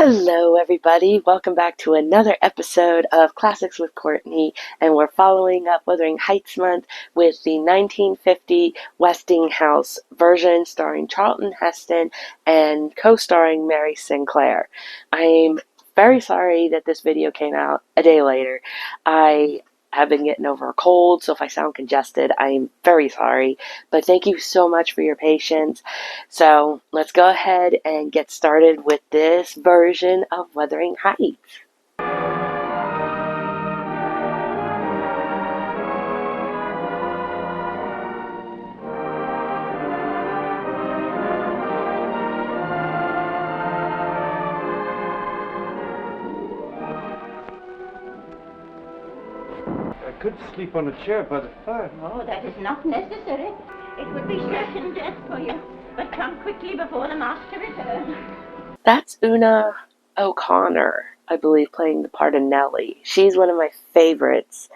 Hello, everybody. Welcome back to another episode of Classics with Courtney, and we're following up Wuthering Heights month with the 1950 Westinghouse version starring Charlton Heston and co-starring Mary Sinclair. I'm very sorry that this video came out a day later. I have been getting over a cold, so if I sound congested, I'm very sorry, but thank you so much for your patience. So let's go ahead and get started with this version of Wuthering Heights. I could sleep on a chair by the fire. Oh, that is not necessary. It would be certain death for you. But come quickly before the master returns. That's Una O'Connor, I believe, playing the part of Nellie. She's one of my favorites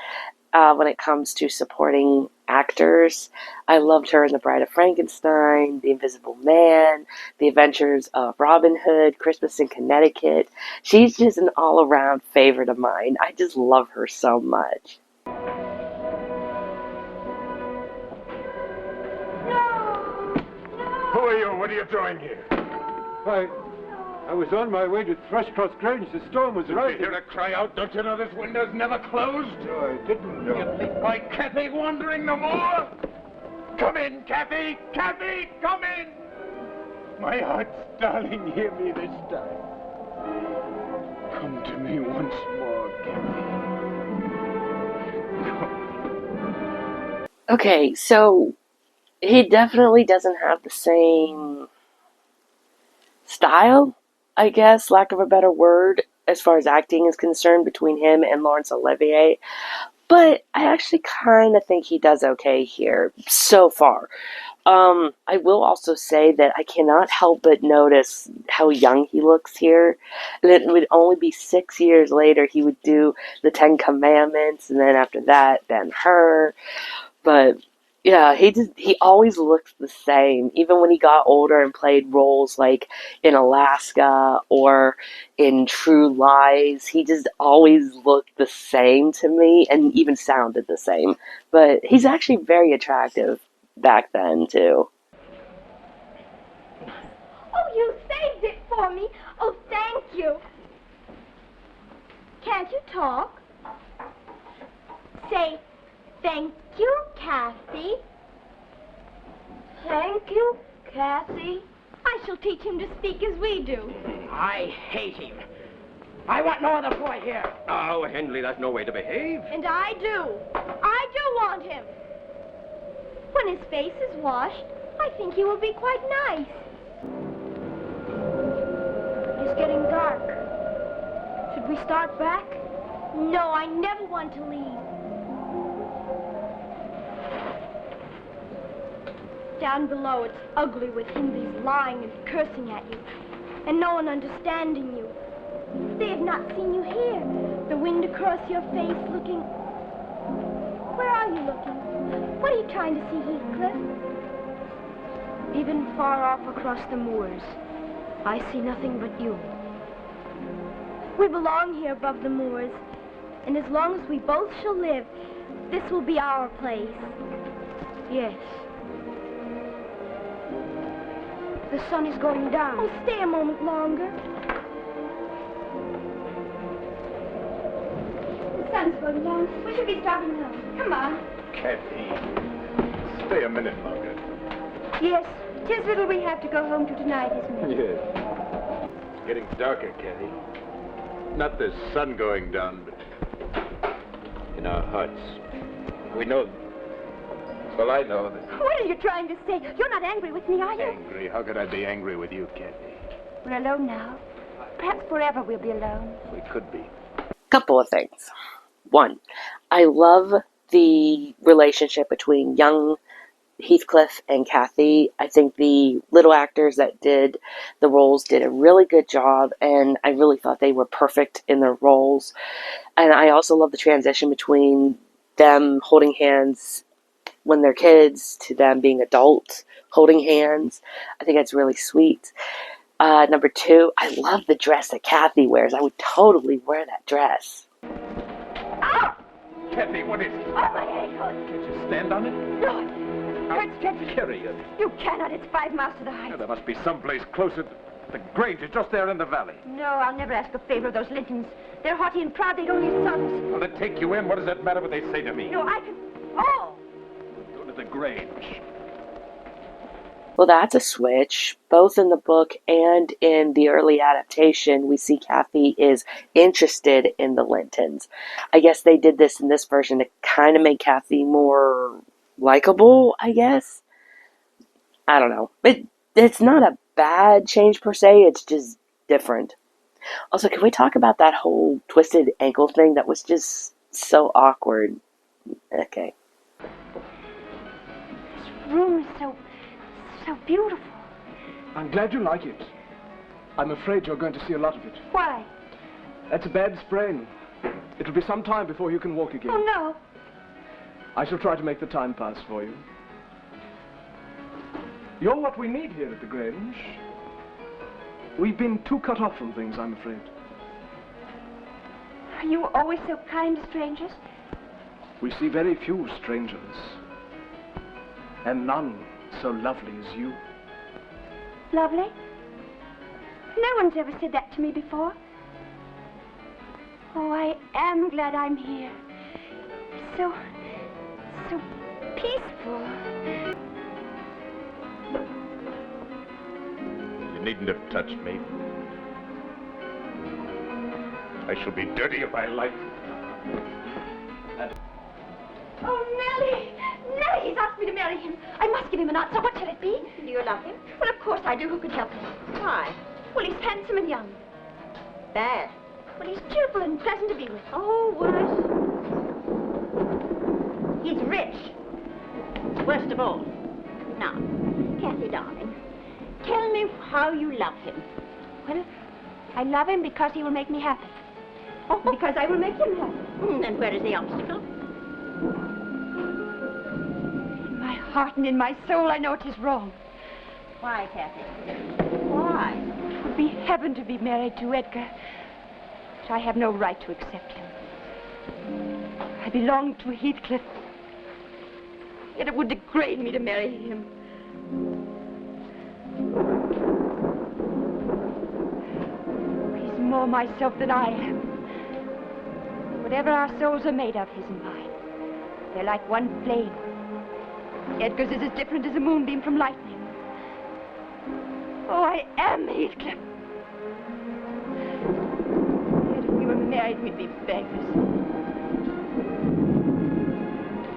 when it comes to supporting actors. I loved her in The Bride of Frankenstein, The Invisible Man, The Adventures of Robin Hood, Christmas in Connecticut. She's just an all-around favorite of mine. I just love her so much. Who are you? What are you doing here? I was on my way to Thrushcross Grange. The storm was Did rising. you hear a cry out? Don't you know this window's never closed? No, I didn't know. You think my Kathy wandering no more? Come in, Kathy! Kathy, come in! My heart's darling, hear me this time. Come to me once more, Kathy. Okay, so he definitely doesn't have the same style, I guess, lack of a better word, as far as acting is concerned, between him and Laurence Olivier. But I actually kind of think he does okay here, so far. I will also say that I cannot help but notice how young he looks here. And it would only be 6 years later he would do the Ten Commandments, and then after that, Ben-Hur. But yeah, he always looks the same. Even when he got older and played roles like in Alaska or in True Lies, he just always looked the same to me and even sounded the same. But he's actually very attractive back then, too. Oh, you saved it for me. Oh, thank you. Can't you talk? Say, thank you, Kathy. Thank you, Kathy. I shall teach him to speak as we do. I hate him. I want no other boy here. Oh, Henley, that's no way to behave. And I do. I do want him. When his face is washed, I think he will be quite nice. It's getting dark. Should we start back? No, I never want to leave. Down below, it's ugly with Hindleys lying and cursing at you, and no one understanding you. They have not seen you here. The wind across your face looking... Where are you looking? What are you trying to see, Heathcliff? Even far off across the moors, I see nothing but you. We belong here above the moors, and as long as we both shall live, this will be our place. Yes. The sun is going down. Oh, stay a moment longer. The sun's going down. We should be starting home. Come on. Kathy, stay a minute longer. Yes, 'tis little we have to go home to tonight, isn't it? Yes. It's getting darker, Kathy. Not the sun going down, but in our hearts. We know... Well, I know that... What are you trying to say? You're not angry with me, are you? Angry? How could I be angry with you, Kathy? We're alone now. Perhaps forever we'll be alone. We could be. Couple of things. One, I love the relationship between young Heathcliff and Kathy. I think the little actors that did the roles did a really good job, and I really thought they were perfect in their roles. And I also love the transition between them holding hands when they're kids to them being adults holding hands. I think that's really sweet. Number 2, I love the dress that Kathy wears. I would totally wear that dress. Ah! Kathy, what is it? Oh, my ankle. Can't you stand on it? No, it hurts dreadfully. Carry it. You cannot. It's 5 miles to the heights. Now, there must be someplace closer. The Grange is just there in the valley. No, I'll never ask a favor of those Lintons. They're haughty and proud. They don't need sons. Well, they take you in. What does that matter what they say to me? No, I can... Oh! Go to the Grange. Well, that's a switch. Both in the book and in the early adaptation, we see Kathy is interested in the Lintons. I guess they did this in this version to kind of make Kathy more likable, I guess. I don't know. It's not a bad change per se, it's just different. Also, can we talk about that whole twisted ankle thing? That was just so awkward. Okay. This room is so beautiful. I'm glad you like it. I'm afraid you're going to see a lot of it. Why? That's a bad sprain. It'll be some time before you can walk again. Oh, no. I shall try to make the time pass for you. You're what we need here at the Grange. We've been too cut off from things, I'm afraid. Are you always so kind to strangers? We see very few strangers. And none so lovely as you. Lovely? No one's ever said that to me before. Oh, I am glad I'm here. So peaceful. You needn't have touched me. I shall be dirty if I like. Oh, Nellie! Nellie, he's asked me to marry him. I must give him an answer. What shall it be? Do you love him? Well, of course I do. Who could help it? Why? Well, he's handsome and young. Bad? Well, he's cheerful and pleasant to be with. Oh, worse. He's rich. Worst of all. Now, Kathy, darling, tell me how you love him. Well, I love him because he will make me happy. Oh. Because I will make him happy. And where is the obstacle? In my heart and in my soul, I know it is wrong. Why, Kathy? Why? It would be heaven to be married to Edgar. But I have no right to accept him. I belong to Heath Cliff. Yet it would degrade me to marry him. He's more myself than I am. Whatever our souls are made of, his and mine, they're like one flame. Edgar's is as different as a moonbeam from lightning. Oh, I am Heathcliff. Yet if we were married, we'd be beggars.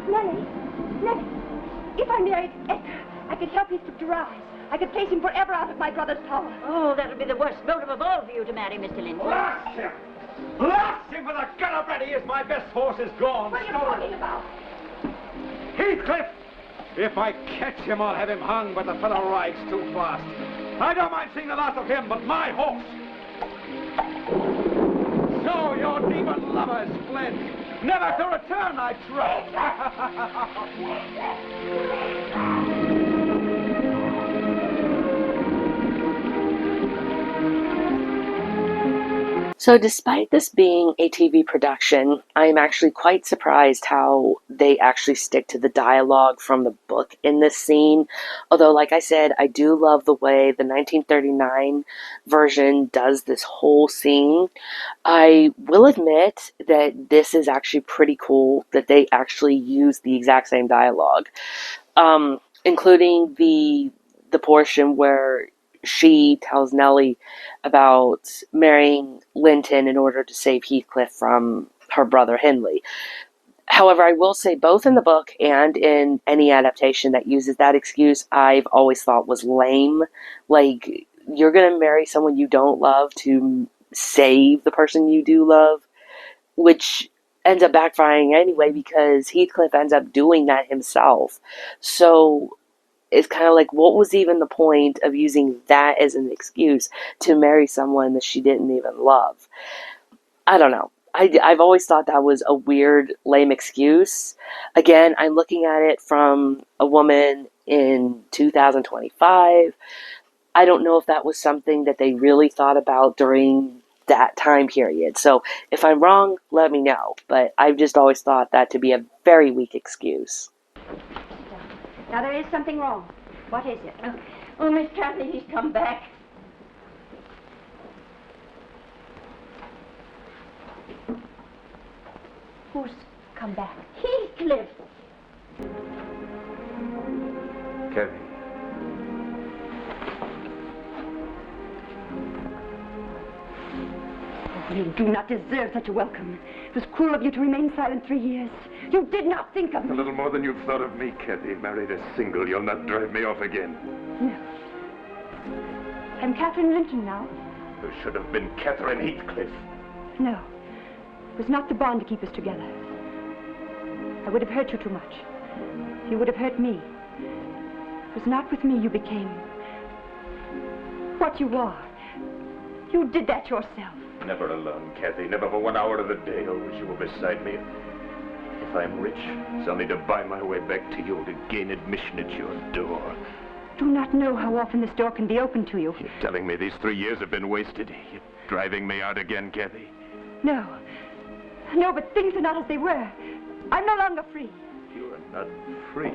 Nellie, if I married Edgar, I could help Heathcliff to rise. I could place him forever out of my brother's power. Oh, that would be the worst motive of all for you to marry Mr. Linton. Blast him! Blast him with a gun up ready as my best horse is gone. What are you talking about? Heathcliff! If I catch him, I'll have him hung, but the fellow rides too fast. I don't mind seeing the last of him, but my horse. So your demon lover is fled. Never to return, I trust. So despite this being a TV production, I am actually quite surprised how they actually stick to the dialogue from the book in this scene. Although, like I said, I do love the way the 1939 version does this whole scene. I will admit that this is actually pretty cool that they actually use the exact same dialogue, including the portion where she tells Nellie about marrying Linton in order to save Heathcliff from her brother Hindley. However, I will say both in the book and in any adaptation that uses that excuse, I've always thought was lame. Like, you're going to marry someone you don't love to save the person you do love, which ends up backfiring anyway because Heathcliff ends up doing that himself. So it's kind of like, what was even the point of using that as an excuse to marry someone that she didn't even love? I don't know. I've always thought that was a weird, lame excuse. Again, I'm looking at it from a woman in 2025. I don't know if that was something that they really thought about during that time period. So if I'm wrong, let me know. But I've just always thought that to be a very weak excuse. Now, there is something wrong. What is it? Oh, Miss Kathy, he's come back. Who's come back? Heath Cliff. Kathy. Oh, you do not deserve such a welcome. It was cruel of you to remain silent 3 years. You did not think of me. A little more than you've thought of me, Kathy. Married a single, you'll not drive me off again. No. I'm Catherine Linton now. You should have been Catherine Heathcliff. No. It was not the bond to keep us together. I would have hurt you too much. You would have hurt me. It was not with me you became what you are. You did that yourself. Never alone, Kathy. Never for 1 hour of the day. I wish you were beside me. If I'm rich, it's only to buy my way back to you, to gain admission at your door. Do not know how often this door can be opened to you. You're telling me these 3 years have been wasted? You're driving me out again, Kathy? No. No, but things are not as they were. I'm no longer free. You are not free.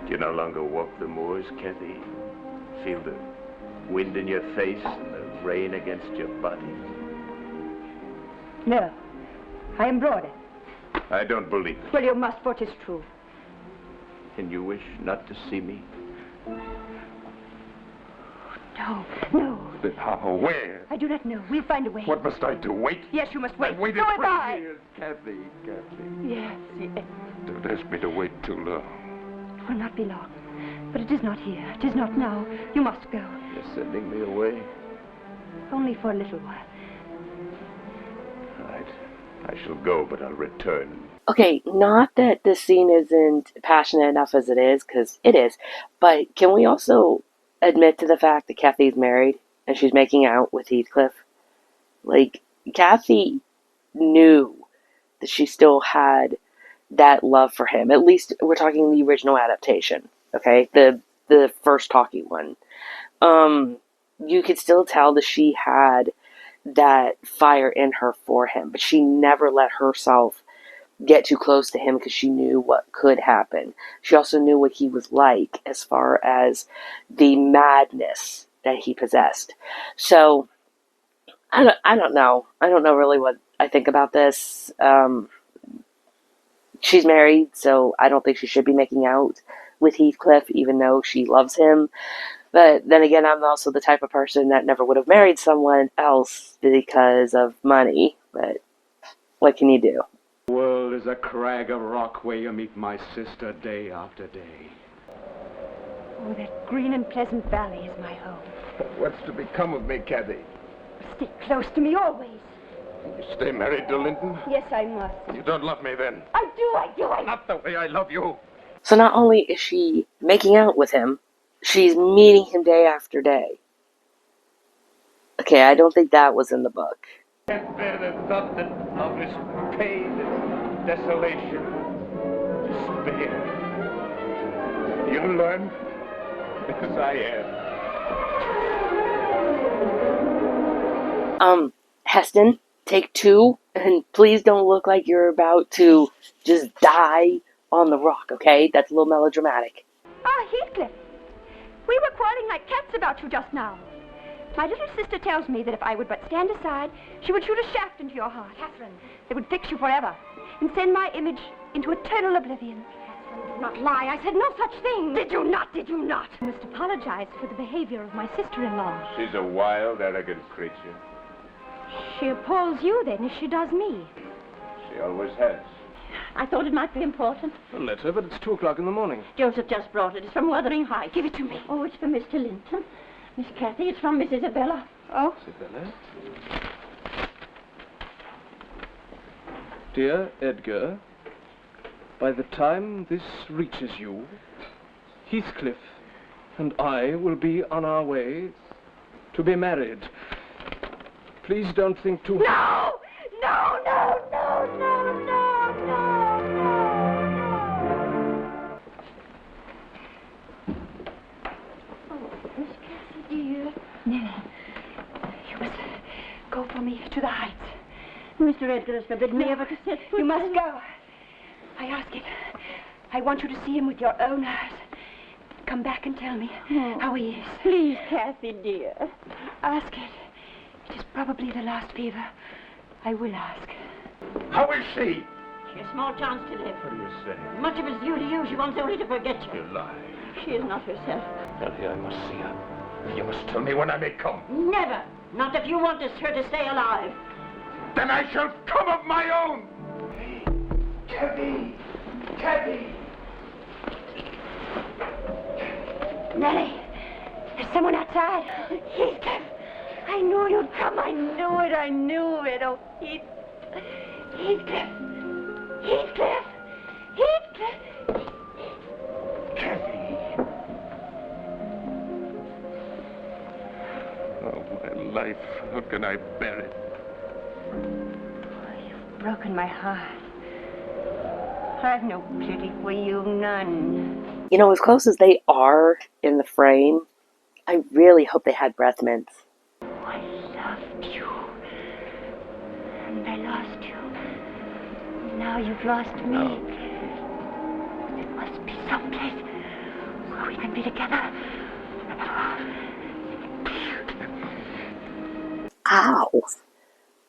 Do you no longer walk the moors, Kathy? Feel the wind in your face and the rain against your body? No. I am broader. I don't believe it. Well, you must, for 'tis true. And you wish not to see me? No, no. But how? Where? I do not know. We'll find a way. What must I do? Wait? Yes, you must wait. I've waited So have I. 3 years, Kathy, Kathy. Yes, yes. Don't ask me to wait too long. It will not be long. But it is not here. It is not now. You must go. You're sending me away? Only for a little while. All right. I shall go, but I'll return. Okay, not that this scene isn't passionate enough as it is, because it is, but can we also admit to the fact that Kathy's married and she's making out with Heathcliff? Like, Kathy knew that she still had that love for him. At least we're talking the original adaptation, okay? The first talkie one. You could still tell that she had that fire in her for him, but she never let herself get too close to him because she knew what could happen. She also knew what he was like as far as the madness that he possessed. So I don't know. I don't know really what I think about this. She's married, so I don't think she should be making out with Heathcliff, even though she loves him. But then again, I'm also the type of person that never would have married someone else because of money. But what can you do? The world is a crag of rock where you meet my sister day after day. Oh, that green and pleasant valley is my home. What's to become of me, Kathy? Stick close to me always. You stay married to Linton? Yes, I must. You don't love me then? I do. Not the way I love you. So not only is she making out with him, she's meeting him day after day. Okay, I don't think that was in the book. Can't bear the thought that of his pain and desolation, despair. You'll learn, as I am. Heston, take 2, and please don't look like you're about to just die on the rock, okay? That's a little melodramatic. Ah, Heathcliff. We were quarreling like cats about you just now. My little sister tells me that if I would but stand aside, she would shoot a shaft into your heart. Catherine. That would fix you forever and send my image into eternal oblivion. Catherine, do not lie. I said no such thing. Did you not? I must apologize for the behavior of my sister-in-law. She's a wild, arrogant creature. She appalls you, then, as she does me. She always has. I thought it might be important. A letter, but it's 2 o'clock in the morning. Joseph just brought it. It's from Wuthering Heights. Give it to me. Oh, it's for Mr. Linton. Miss Kathy, it's from Miss Isabella. Oh? Isabella? Dear Edgar, by the time this reaches you, Heathcliff and I will be on our way to be married. Please don't think too... No! Miss for me to the Heights. Mr. Edgar has forbidden me ever to set foot. You must go. I ask it. I want you to see him with your own eyes. Come back and tell me how he is. Please, Kathy, dear. Ask it. It is probably the last fever. I will ask. How is she? She has small chance to live. What do you say? Much of it's due to you. She wants only to forget you. You lie. She is not herself. Ellie, I must see her. You must tell me when I may come. Never. Not if you want her to stay alive. Then I shall come of my own. Kathy! Kathy! Nellie, there's someone outside. Heathcliff, I knew you'd come. I knew it. I knew it. Oh, Heathcliff. Heathcliff. Heathcliff. Kathy! Oh, my life. How can I bear it? You've broken my heart. I've no pity for you, none. You know, as close as they are in the frame, I really hope they had breath mints. I loved you. And I lost you. Now you've lost me. There must be some place where we can be together. Ow!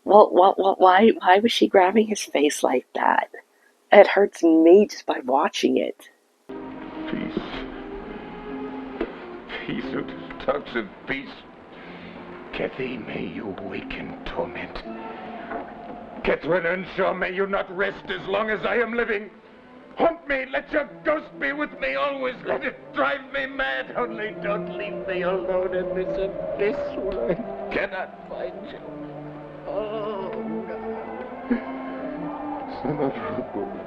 Well, why was she grabbing his face like that? It hurts me just by watching it. Peace. Peace who talks of peace. Kathy, may you wake in torment. Catherine Earnshaw, may you not rest as long as I am living. Haunt me, let your ghost be with me always. Let it drive me mad. Only don't leave me alone in this abyss where I cannot find you. Oh, God. Son of a woman.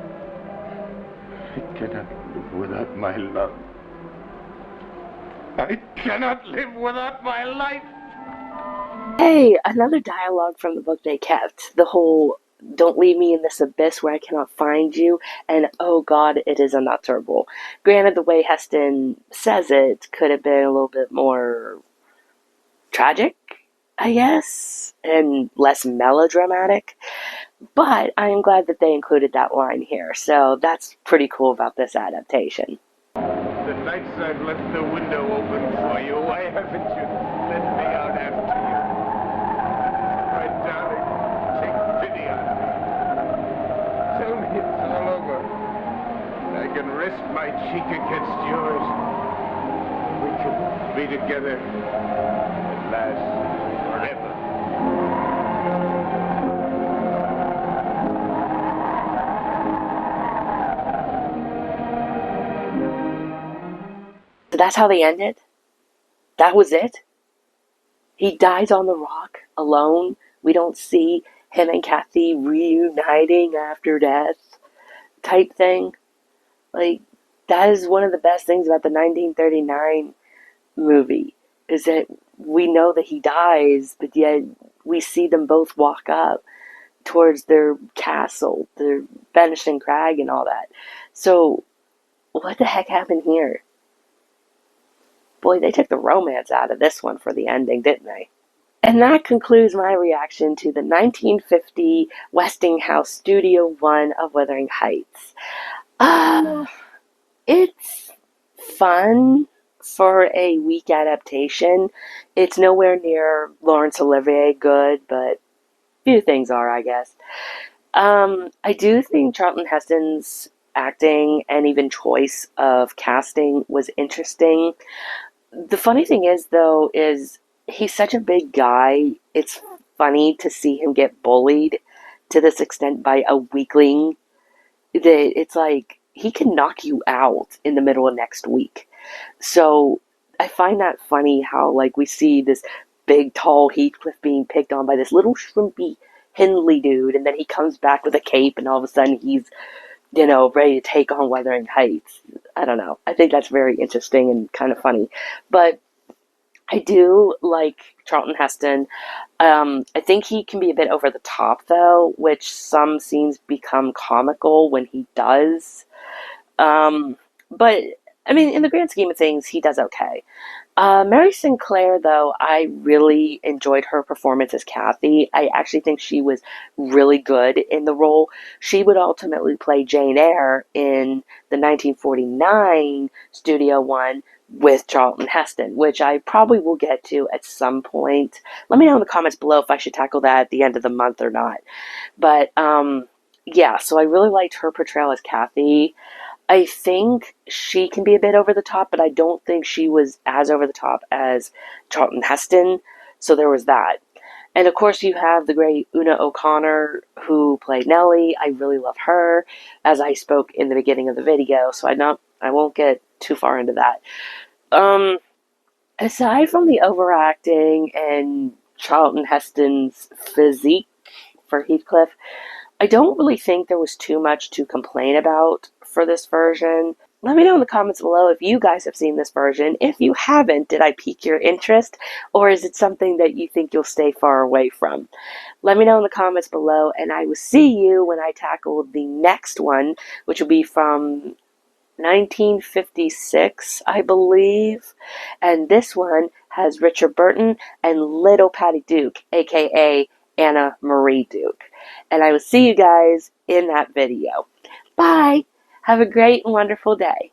I cannot live without my love. I cannot live without my life. Hey, another dialogue from the book they kept. The whole, don't leave me in this abyss where I cannot find you, and oh God, it is unnutterable. Granted, the way Heston says it could have been a little bit more tragic, I guess, and less melodramatic, but I am glad that they included that line here, so that's pretty cool about this adaptation. The nights I've left the window open for you, why haven't you let me out after you? My darling, take pity on me. Tell me it's all over. I can rest my cheek against yours. We can be together at last, forever. So that's how they ended? That was it? He dies on the rock, alone. We don't see him and Kathy reuniting after death type thing. Like, that is one of the best things about the 1939 movie, is that we know that he dies, but yet we see them both walk up towards their castle, their vanishing crag and all that. So, what the heck happened here? Boy, they took the romance out of this one for the ending, didn't they? And that concludes my reaction to the 1950 Westinghouse Studio One of Wuthering Heights. It's fun for a weak adaptation. It's nowhere near Laurence Olivier good, but few things are, I guess. I do think Charlton Heston's acting and even choice of casting was interesting. The funny thing is, though, is he's such a big guy, it's funny to see him get bullied to this extent by a weakling that it's like he can knock you out in the middle of next week. So I find that funny how, like, we see this big, tall Heathcliff being picked on by this little shrimpy Hindley dude, and then he comes back with a cape, and all of a sudden he's, ready to take on Wuthering Heights. I don't know. I think that's very interesting and kind of funny. But I do like Charlton Heston. I think he can be a bit over the top, though, which some scenes become comical when he does. But, I mean, in the grand scheme of things, he does okay. Mary Sinclair, though, I really enjoyed her performance as Kathy. I actually think she was really good in the role. She would ultimately play Jane Eyre in the 1949 Studio One with Charlton Heston, which I probably will get to at some point. Let me know in the comments below if I should tackle that at the end of the month or not. But yeah, so I really liked her portrayal as Kathy. I think she can be a bit over the top, but I don't think she was as over the top as Charlton Heston. So there was that. And of course, you have the great Una O'Connor who played Nellie. I really love her, as I spoke in the beginning of the video. So I won't get too far into that. Um, Aside from the overacting and Charlton Heston's physique for Heathcliff, I don't really think there was too much to complain about for this version. Let me know in the comments below if you guys have seen this version. If you haven't, did I pique your interest? Or is it something that you think you'll stay far away from? Let me know in the comments below, and I will see you when I tackle the next one, which will be from 1956, I believe. And this one has Richard Burton and Little Patty Duke, aka Anna Marie Duke. And I will see you guys in that video. Bye! Have a great and wonderful day.